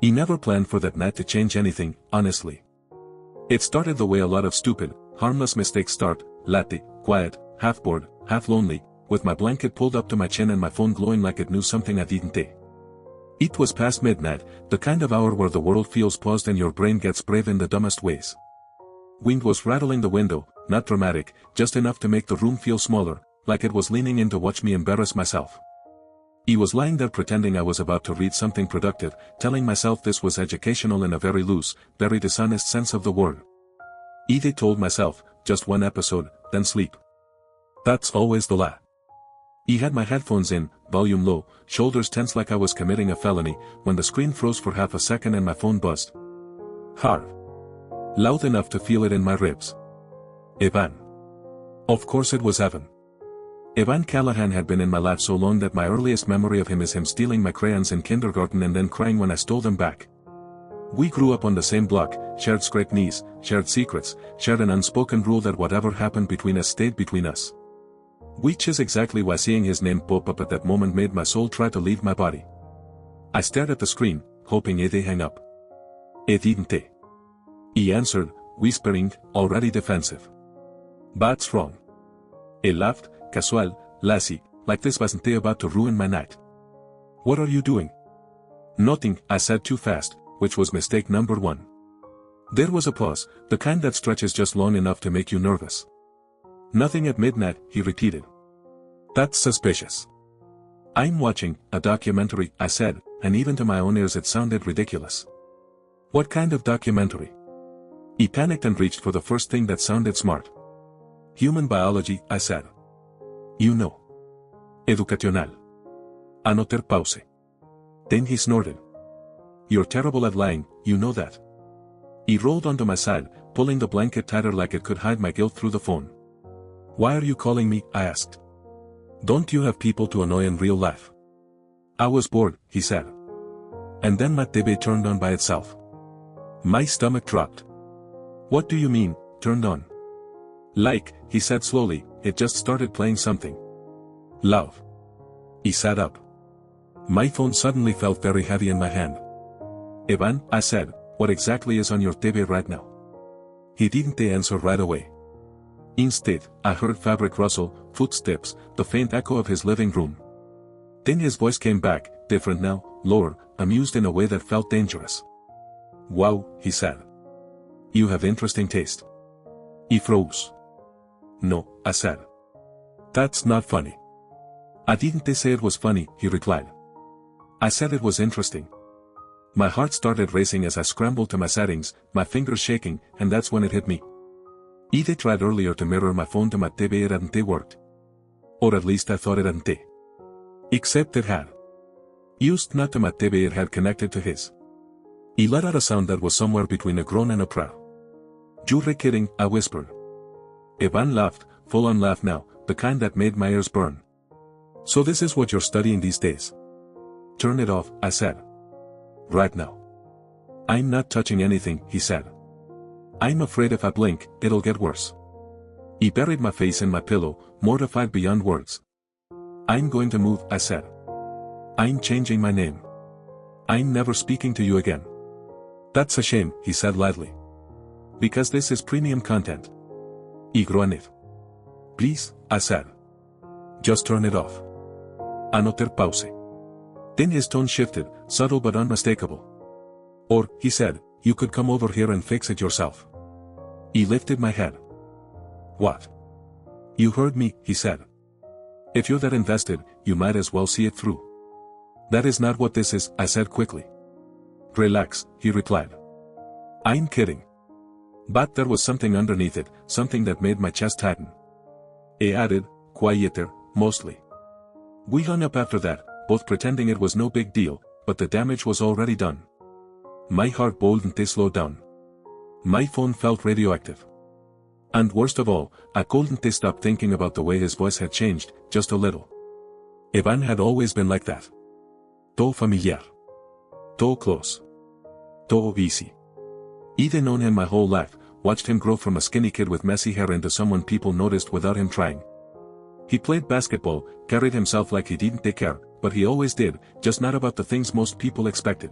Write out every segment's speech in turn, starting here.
He never planned for that night to change anything, honestly. It started the way a lot of stupid, harmless mistakes start, latte, quiet, half bored, half lonely, with my blanket pulled up to my chin and my phone glowing like it knew something I didn't. It was past midnight, the kind of hour where the world feels paused and your brain gets brave in the dumbest ways. Wind was rattling the window, not dramatic, just enough to make the room feel smaller, like it was leaning in to watch me embarrass myself. He was lying there pretending I was about to read something productive, telling myself this was educational in a very loose, very dishonest sense of the word. I told myself, just one episode, then sleep. That's always the lie. He had my headphones in, volume low, shoulders tense like I was committing a felony, when the screen froze for half a second and my phone buzzed. Hard. Loud enough to feel it in my ribs. Ivan. Of course it was Evan. Ivan Callahan had been in my life so long that my earliest memory of him is him stealing my crayons in kindergarten and then crying when I stole them back. We grew up on the same block, shared scraped knees, shared secrets, shared an unspoken rule that whatever happened between us stayed between us. Which is exactly why seeing his name pop up at that moment made my soul try to leave my body. I stared at the screen, hoping it'd hang up. It didn't. He answered, whispering, already defensive. That's wrong. He laughed, casual, lassie, like this wasn't about to ruin my night. What are you doing? Nothing, I said too fast, which was mistake number one. There was a pause, the kind that stretches just long enough to make you nervous. Nothing at midnight, he repeated. That's suspicious. I'm watching a documentary, I said, and even to my own ears it sounded ridiculous. What kind of documentary? He panicked and reached for the first thing that sounded smart. Human biology, I said. You know. Educacional. Anoter pause. Then he snorted. You're terrible at lying, you know that. He rolled onto my side, pulling the blanket tighter like it could hide my guilt through the phone. Why are you calling me? I asked. Don't you have people to annoy in real life? I was bored, he said. And then my TV turned on by itself. My stomach dropped. What do you mean, turned on? Like, he said slowly, it just started playing something. Love. He sat up. My phone suddenly felt very heavy in my hand. Ivan, I said, what exactly is on your TV right now? He didn't answer right away. Instead, I heard fabric rustle, footsteps, the faint echo of his living room. Then his voice came back, different now, lower, amused in a way that felt dangerous. Wow, he said. You have interesting taste. He froze. No, I said. That's not funny. I didn't say it was funny, he replied. I said it was interesting. My heart started racing as I scrambled to my settings, my fingers shaking, and that's when it hit me. Ide tried earlier to mirror my phone to my TV, it hadn't worked. Or at least I thought it hadn't. Except it had. Used not to my TV, it had connected to his. He let out a sound that was somewhere between a groan and a prayer. You're kidding, I whispered. Ivan laughed, full-on laugh now, the kind that made my ears burn. So this is what you're studying these days? Turn it off, I said. Right now. I'm not touching anything, he said. I'm afraid if I blink, it'll get worse. He buried my face in my pillow, mortified beyond words. I'm going to move, I said. I'm changing my name. I'm never speaking to you again. That's a shame, he said lightly. Because this is premium content. He groaned. Please, I said. Just turn it off. Anoter pause. Then his tone shifted, subtle but unmistakable. Or, he said, you could come over here and fix it yourself. He lifted my head. What? You heard me, he said. If you're that invested, you might as well see it through. That is not what this is, I said quickly. Relax, he replied. I'm kidding. But there was something underneath it, something that made my chest tighten. He added, quieter, mostly. We hung up after that, both pretending it was no big deal, but the damage was already done. My heart wouldn't slow down. My phone felt radioactive. And worst of all, I couldn't stop thinking about the way his voice had changed, just a little. Ivan had always been like that. Todo familiar. Todo close. Todo easy. I'd known him my whole life, watched him grow from a skinny kid with messy hair into someone people noticed without him trying. He played basketball, carried himself like he didn't care, but he always did, just not about the things most people expected.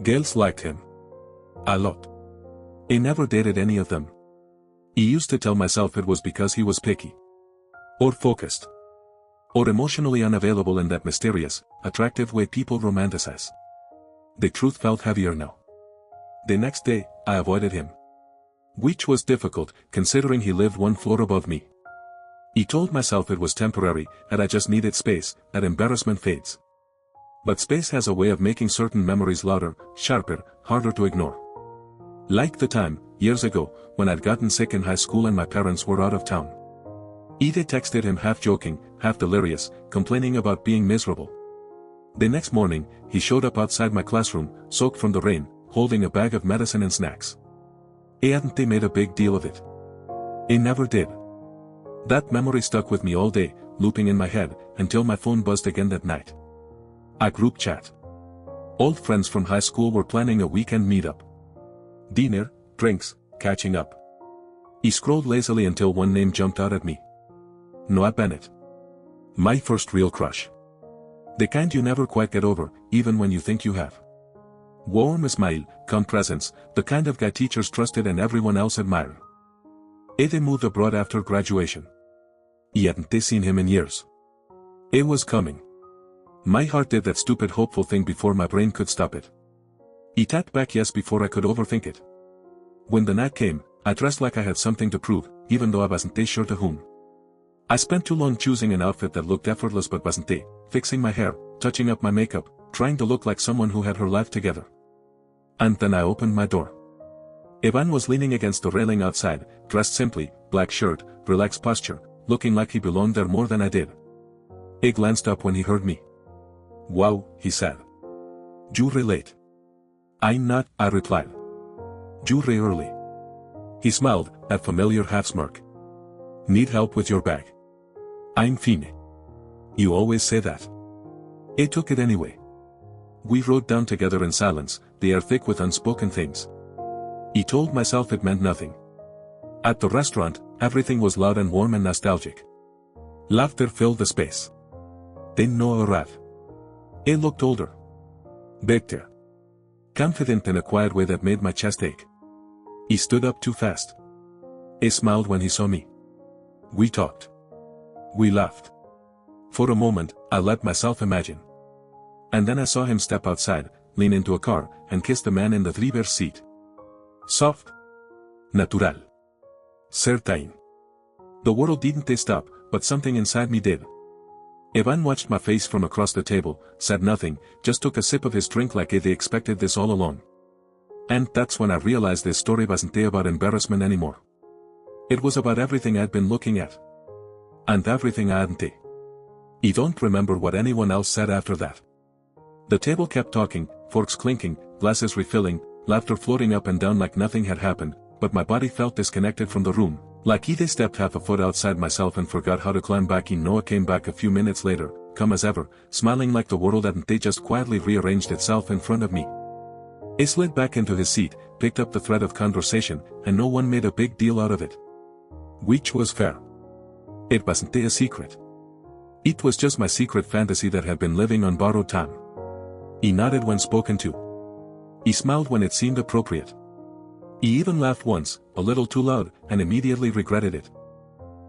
Girls liked him. A lot. I never dated any of them. I used to tell myself it was because he was picky. Or focused. Or emotionally unavailable in that mysterious, attractive way people romanticize. The truth felt heavier now. The next day, I avoided him. Which was difficult, considering he lived one floor above me. I told myself it was temporary, and I just needed space, that embarrassment fades. But space has a way of making certain memories louder, sharper, harder to ignore. Like the time, years ago, when I'd gotten sick in high school and my parents were out of town. I texted him half joking, half delirious, complaining about being miserable. The next morning, he showed up outside my classroom, soaked from the rain, holding a bag of medicine and snacks. I hadn't made a big deal of it. I never did. That memory stuck with me all day, looping in my head, until my phone buzzed again that night. A group chat. Old friends from high school were planning a weekend meetup. Dinner, drinks, catching up. I scrolled lazily until one name jumped out at me. Noah Bennett. My first real crush. The kind you never quite get over, even when you think you have. Warm smile, calm presence, the kind of guy teachers trusted and everyone else admired. Eddie moved abroad after graduation. I hadn't seen him in years. It was coming. My heart did that stupid hopeful thing before my brain could stop it. I tapped back yes before I could overthink it. When the night came, I dressed like I had something to prove, even though I wasn't sure to whom. I spent too long choosing an outfit that looked effortless but wasn't, fixing my hair, touching up my makeup, trying to look like someone who had her life together. And then I opened my door. Ivan was leaning against the railing outside, dressed simply, black shirt, relaxed posture, looking like he belonged there more than I did. I glanced up when he heard me. Wow, he said. You late. I'm not, I replied. You early. He smiled, that familiar half-smirk. Need help with your bag? I'm fine. You always say that. I took it anyway. We rode down together in silence, the air thick with unspoken things. I told myself it meant nothing. At the restaurant, everything was loud and warm and nostalgic. Laughter filled the space. Didn't know a rat. I looked older. Better. Confident in a quiet way that made my chest ache. He stood up too fast. I smiled when he saw me. We talked. We laughed. For a moment, I let myself imagine. And then I saw him step outside, lean into a car, and kiss the man in the driver's seat. Soft. Natural. Certain. The world didn't stop, but something inside me did. Ivan watched my face from across the table, said nothing, just took a sip of his drink like they expected this all along. And that's when I realized this story wasn't about embarrassment anymore. It was about everything I'd been looking at. And everything I hadn't. I don't remember what anyone else said after that. The table kept talking, forks clinking, glasses refilling, laughter floating up and down like nothing had happened, but my body felt disconnected from the room, like Ide stepped half a foot outside myself and forgot how to climb back in. Noah came back a few minutes later, calm as ever, smiling like the world hadn't just quietly rearranged itself in front of me. He slid back into his seat, picked up the thread of conversation, and no one made a big deal out of it. Which was fair. It wasn't a secret. It was just my secret fantasy that had been living on borrowed time. He nodded when spoken to. He smiled when it seemed appropriate. He even laughed once, a little too loud, and immediately regretted it.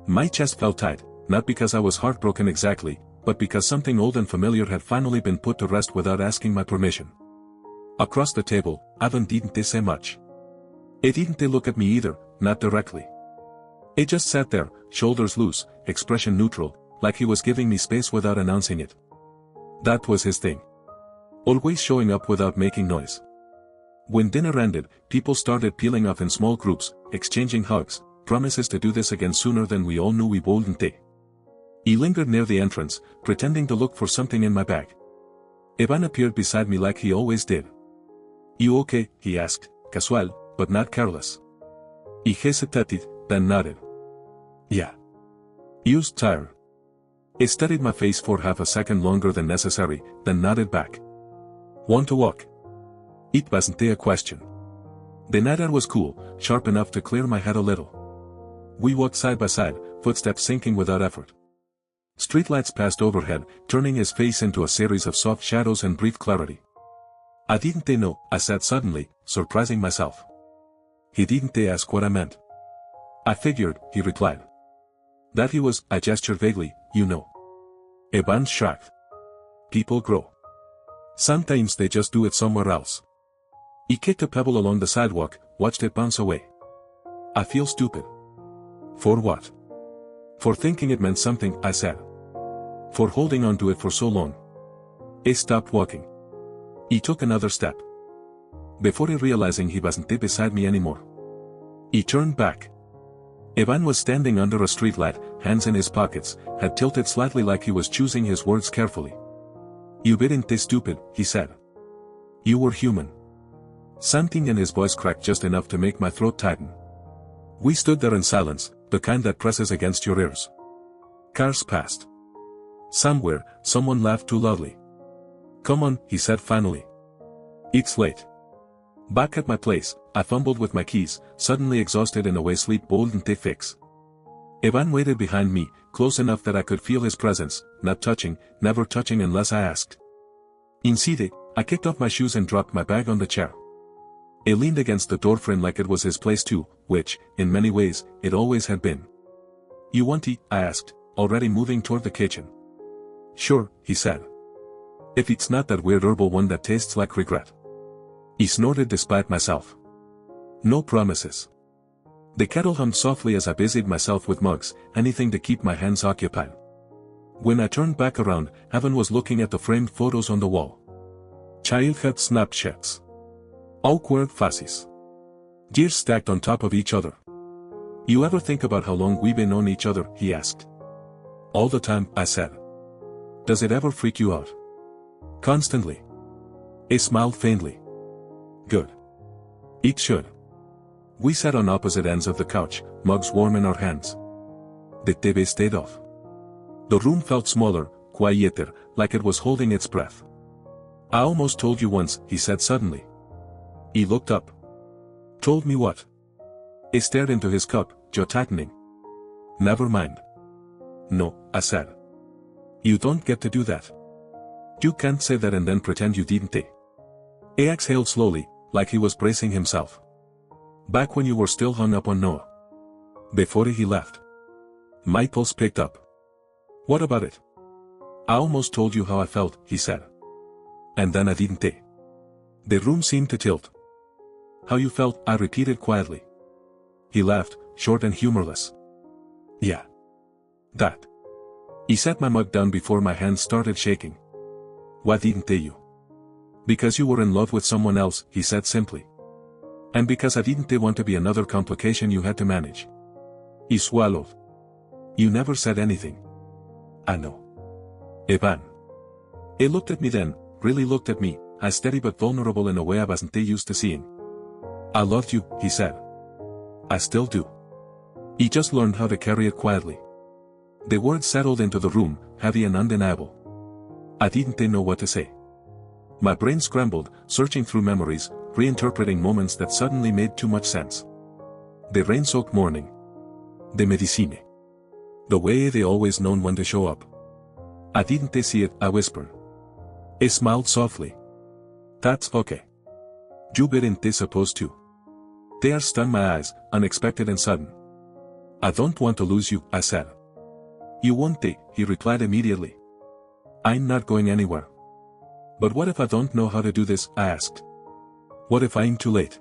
My chest felt tight, not because I was heartbroken exactly, but because something old and familiar had finally been put to rest without asking my permission. Across the table, Ivan didn't say much. He didn't look at me either, not directly. He just sat there, shoulders loose, expression neutral, like he was giving me space without announcing it. That was his thing. Always showing up without making noise. When dinner ended, people started peeling off in small groups, exchanging hugs, promises to do this again sooner than we all knew we wouldn't. He lingered near the entrance, pretending to look for something in my bag. Ivan appeared beside me like he always did. You okay? He asked, casual, but not careless. He hesitated, then nodded. Yeah. He was tired. He studied my face for half a second longer than necessary, then nodded back. Want to walk? It wasn't a question. The night air was cool, sharp enough to clear my head a little. We walked side by side, footsteps sinking without effort. Streetlights passed overhead, turning his face into a series of soft shadows and brief clarity. I didn't know, I said suddenly, surprising myself. He didn't ask what I meant. I figured, he replied. That he was, I gestured vaguely, you know. Evan shrugged. People grow. Sometimes they just do it somewhere else. He kicked a pebble along the sidewalk, watched it bounce away. I feel stupid. For what? For thinking it meant something, I said. For holding on to it for so long. He stopped walking. He took another step. Before he realizing he wasn't beside me anymore. He turned back. Evan was standing under a streetlight, hands in his pockets, had tilted slightly like he was choosing his words carefully. You weren't stupid, he said. You were human. Something in his voice cracked just enough to make my throat tighten. We stood there in silence, the kind that presses against your ears. Cars passed. Somewhere, someone laughed too loudly. Come on, he said finally. It's late. Back at my place, I fumbled with my keys, suddenly exhausted in a way sleep wouldn't fix. Evan waited behind me, close enough that I could feel his presence, not touching, never touching unless I asked. Inside, I kicked off my shoes and dropped my bag on the chair. He leaned against the doorframe like it was his place too, which, in many ways, it always had been. You want tea? I asked, already moving toward the kitchen. Sure, he said. If it's not that weird herbal one that tastes like regret. He snorted despite myself. No promises. The kettle hummed softly as I busied myself with mugs, anything to keep my hands occupied. When I turned back around, Evan was looking at the framed photos on the wall. Childhood snapshots. Awkward faces. Years stacked on top of each other. You ever think about how long we've been on each other? He asked. All the time, I said. Does it ever freak you out? Constantly. He smiled faintly. Good. It should. We sat on opposite ends of the couch, mugs warm in our hands. The TV stayed off. The room felt smaller, quieter, like it was holding its breath. I almost told you once, he said suddenly. He looked up. Told me what? He stared into his cup, jaw tightening. Never mind. No, I said. You don't get to do that. You can't say that and then pretend you didn't. He exhaled slowly, like he was bracing himself. Back when you were still hung up on Noah. Before he left. My pulse picked up. What about it? I almost told you how I felt, he said. And then I didn't. The room seemed to tilt. How you felt, I repeated quietly. He laughed, short and humorless. Yeah. That. He set my mug down before my hands started shaking. Why didn't you? Because you were in love with someone else, he said simply. And because I didn't want to be another complication you had to manage. He swallowed. You never said anything. I know. Evan. He looked at me then, really looked at me, as steady but vulnerable in a way I wasn't used to seeing. I loved you, he said. I still do. He just learned how to carry it quietly. The words settled into the room, heavy and undeniable. I didn't know what to say. My brain scrambled, searching through memories, reinterpreting moments that suddenly made too much sense. The rain-soaked morning. The medicine. The way they always known when to show up. I didn't see it, I whispered. He smiled softly. That's okay. You weren't supposed to. Tears stung my eyes, unexpected and sudden. I don't want to lose you, I said. You won't, he replied immediately. I'm not going anywhere. But what if I don't know how to do this, I asked. What if I'm too late?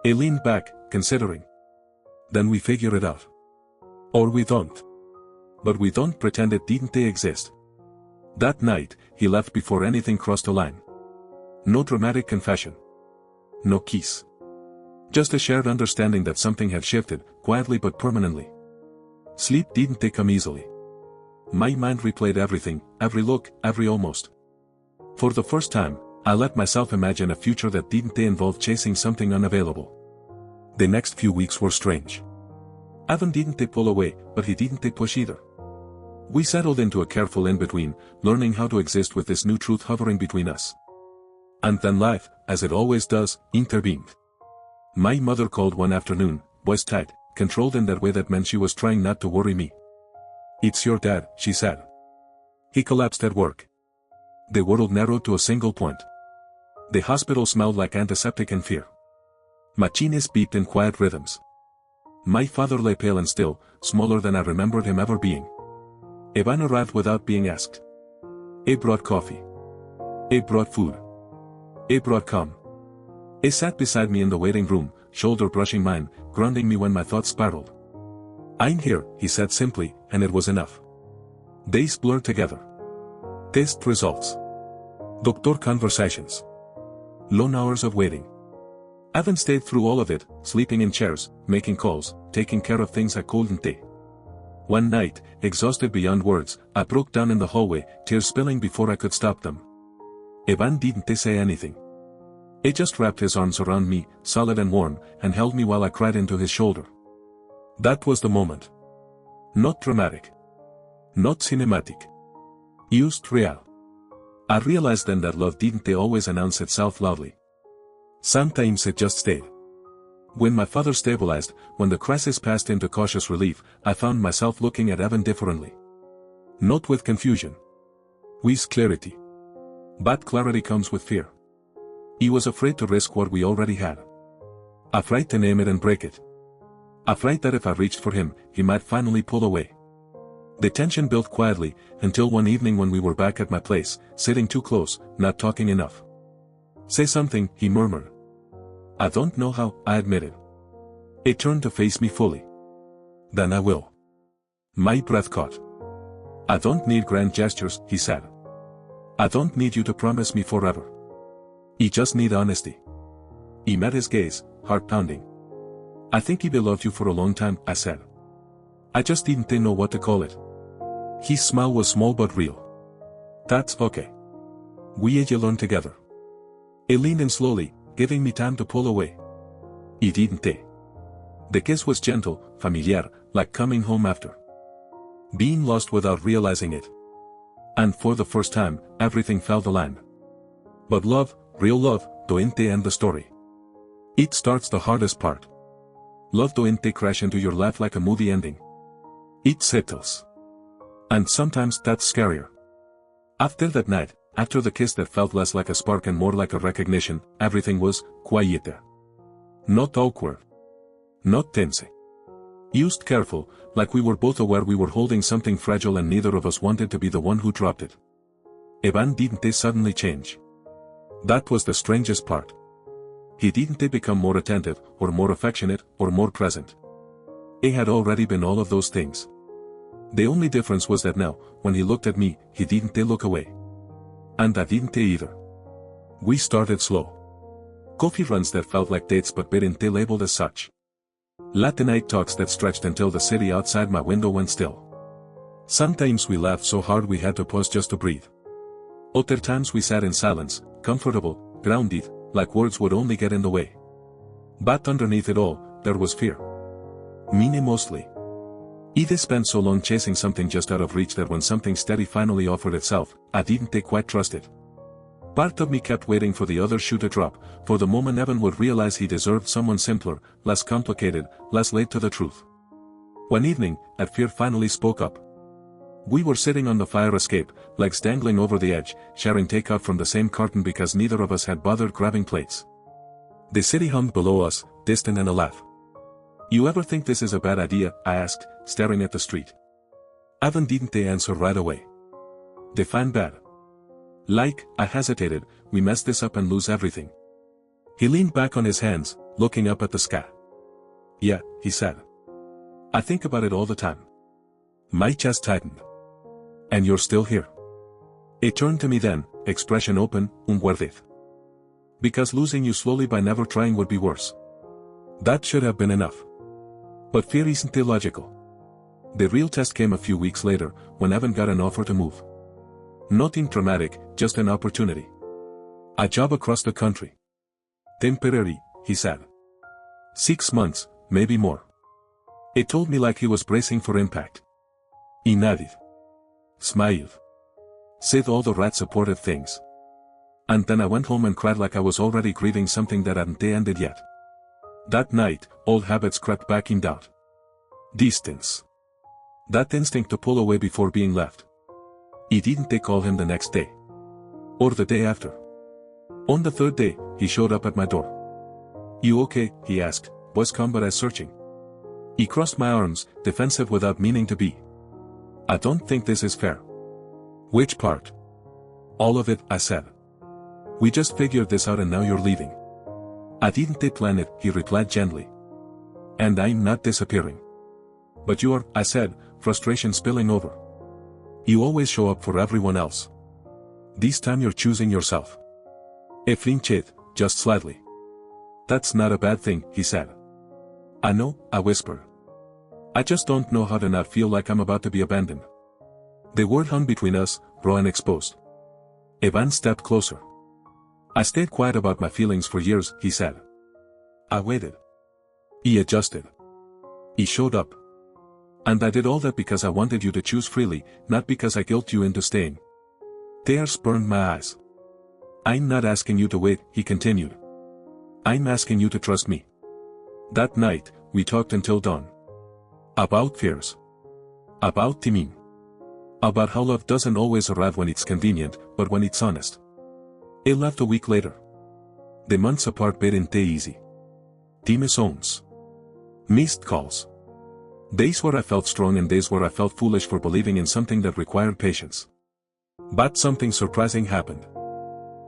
He leaned back, considering. Then we figure it out. Or we don't. But we don't pretend it didn't exist. That night, he left before anything crossed the line. No dramatic confession. No kiss. Just a shared understanding that something had shifted, quietly but permanently. Sleep didn't come easily. My mind replayed everything, every look, every almost. For the first time, I let myself imagine a future that didn't involve chasing something unavailable. The next few weeks were strange. Evan didn't pull away, but he didn't push either. We settled into a careful in-between, learning how to exist with this new truth hovering between us. And then life, as it always does, intervened. My mother called one afternoon, voice tight, controlled in that way that meant she was trying not to worry me. It's your dad, she said. He collapsed at work. The world narrowed to a single point. The hospital smelled like antiseptic and fear. Machines beeped in quiet rhythms. My father lay pale and still, smaller than I remembered him ever being. Ivan arrived without being asked. He brought coffee. He brought food. He brought calm. He sat beside me in the waiting room, shoulder brushing mine, grounding me when my thoughts spiraled. "I'm here," he said simply, and it was enough. Days blurred together. Test results. Doctor conversations. Long hours of waiting. Evan stayed through all of it, sleeping in chairs, making calls, taking care of things I couldn't do. One night, exhausted beyond words, I broke down in the hallway, tears spilling before I could stop them. Ivan didn't say anything. He just wrapped his arms around me, solid and warm, and held me while I cried into his shoulder. That was the moment. Not dramatic. Not cinematic. Just real. I realized then that love didn't always announce itself loudly. Sometimes it just stayed. When my father stabilized, when the crisis passed into cautious relief, I found myself looking at Evan differently. Not with confusion. With clarity. But clarity comes with fear. He was afraid to risk what we already had. Afraid to name it and break it. Afraid that if I reached for him, he might finally pull away. The tension built quietly, until one evening when we were back at my place, sitting too close, not talking enough. "Say something," he murmured. "I don't know how," I admitted. He turned to face me fully. "Then I will." My breath caught. "I don't need grand gestures," he said. "I don't need you to promise me forever. I just need honesty." He met his gaze, heart pounding. "I think he loved you for a long time," I said. "I just didn't know what to call it." His smile was small but real. "That's okay. We'll learn together." He leaned in slowly, giving me time to pull away. He didn't. The kiss was gentle, familiar, like coming home after being lost without realizing it. And for the first time, everything felt aligned. But love, real love, don't end the story. It starts the hardest part. Love don't crash into your life like a movie ending. It settles. And sometimes that's scarier. After that night, after the kiss that felt less like a spark and more like a recognition, everything was quieter. Not awkward. Not tense. Just careful, like we were both aware we were holding something fragile and neither of us wanted to be the one who dropped it. Ivan didn't suddenly change. That was the strangest part. He didn't become more attentive, or more affectionate, or more present. He had already been all of those things. The only difference was that now, when he looked at me, he didn't look away. And I didn't either. We started slow. Coffee runs that felt like dates but weren't labeled as such. Late night talks that stretched until the city outside my window went still. Sometimes we laughed so hard we had to pause just to breathe. Other times we sat in silence, comfortable, grounded, like words would only get in the way. But underneath it all, there was fear. Mine mostly. Either spent so long chasing something just out of reach that when something steady finally offered itself, I didn't quite trust it. Part of me kept waiting for the other shoe to drop, for the moment Evan would realize he deserved someone simpler, less complicated, less late to the truth. One evening, that fear finally spoke up. We were sitting on the fire escape, legs dangling over the edge, sharing takeout from the same carton because neither of us had bothered grabbing plates. The city hummed below us, distant and a laugh. "You ever think this is a bad idea?" I asked, staring at the street. Evan didn't answer right away. Define bad. Like, I hesitated, we mess this up and lose everything. He leaned back on his hands, looking up at the sky. "Yeah," he said. "I think about it all the time." My chest tightened. "And you're still here?" He turned to me then, expression open, worth it. "Because losing you slowly by never trying would be worse." That should have been enough. But fear isn't illogical. The real test came a few weeks later, when Evan got an offer to move. Nothing dramatic, just an opportunity. A job across the country. Temporary, he said. 6 months, maybe more. He told me like he was bracing for impact. He nodded. Smiled. Said all the right supportive things. And then I went home and cried like I was already grieving something that hadn't ended yet. That night, old habits crept back in doubt. Distance. That instinct to pull away before being left. He didn't call him the next day. Or the day after. On the third day, he showed up at my door. "You okay?" he asked, voice calm but as searching. He crossed my arms, defensive without meaning to be. "I don't think this is fair." "Which part?" "All of it," I said. "We just figured this out and now you're leaving." "I didn't plan it," he replied gently. "And I'm not disappearing." "But you are," I said, frustration spilling over. "You always show up for everyone else. This time you're choosing yourself." I flinched, just slightly. "That's not a bad thing," he said. "I know," I whispered. "I just don't know how to not feel like I'm about to be abandoned." The word hung between us, raw and exposed. Ivan stepped closer. "I stayed quiet about my feelings for years," he said. "I waited." He adjusted. He showed up. "And I did all that because I wanted you to choose freely, not because I guilt you into staying." Tears burned my eyes. "I'm not asking you to wait," he continued. "I'm asking you to trust me." That night, we talked until dawn. About fears. About timing. About how love doesn't always arrive when it's convenient, but when it's honest. He left a week later. The months apart didn't easy. Zones. Missed calls. Days where I felt strong and days where I felt foolish for believing in something that required patience. But something surprising happened.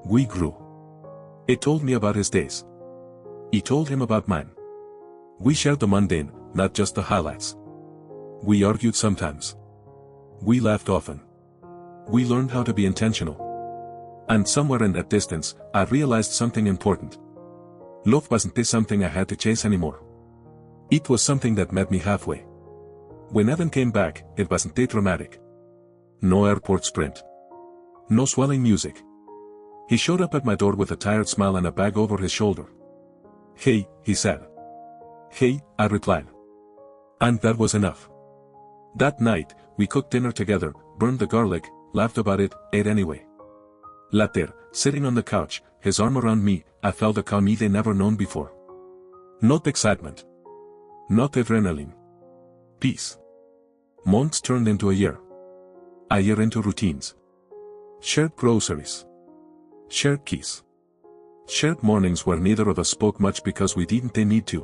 We grew. He told me about his days. He told him about mine. We shared the mundane, not just the highlights. We argued sometimes. We laughed often. We learned how to be intentional. And somewhere in that distance, I realized something important. Love wasn't this something I had to chase anymore. It was something that met me halfway. When Evan came back, it wasn't that dramatic. No airport sprint. No swelling music. He showed up at my door with a tired smile and a bag over his shoulder. "Hey," he said. "Hey," I replied. And that was enough. That night, we cooked dinner together, burned the garlic, laughed about it, ate anyway. Later, sitting on the couch, his arm around me, I felt a calm I'd never known before. Not excitement. Not adrenaline. Peace. Months turned into a year. A year into routines. Shared groceries. Shared keys. Shared mornings where neither of us spoke much because we didn't need to.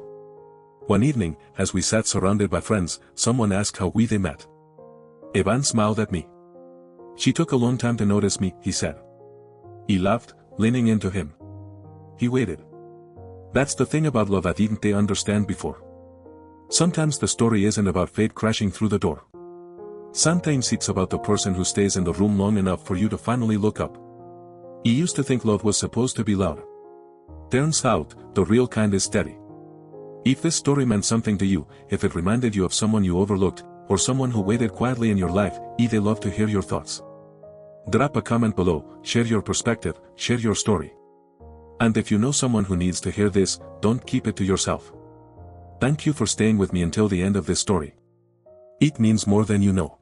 One evening, as we sat surrounded by friends, someone asked how they met. Ivan smiled at me. "She took a long time to notice me," he said. He laughed, leaning into him. He waited. That's the thing about love I didn't understand before. Sometimes the story isn't about fate crashing through the door. Sometimes it's about the person who stays in the room long enough for you to finally look up. He used to think love was supposed to be loud. Turns out, the real kind is steady. If this story meant something to you, if it reminded you of someone you overlooked, or someone who waited quietly in your life, I'd love to hear your thoughts. Drop a comment below, share your perspective, share your story. And if you know someone who needs to hear this, don't keep it to yourself. Thank you for staying with me until the end of this story. It means more than you know.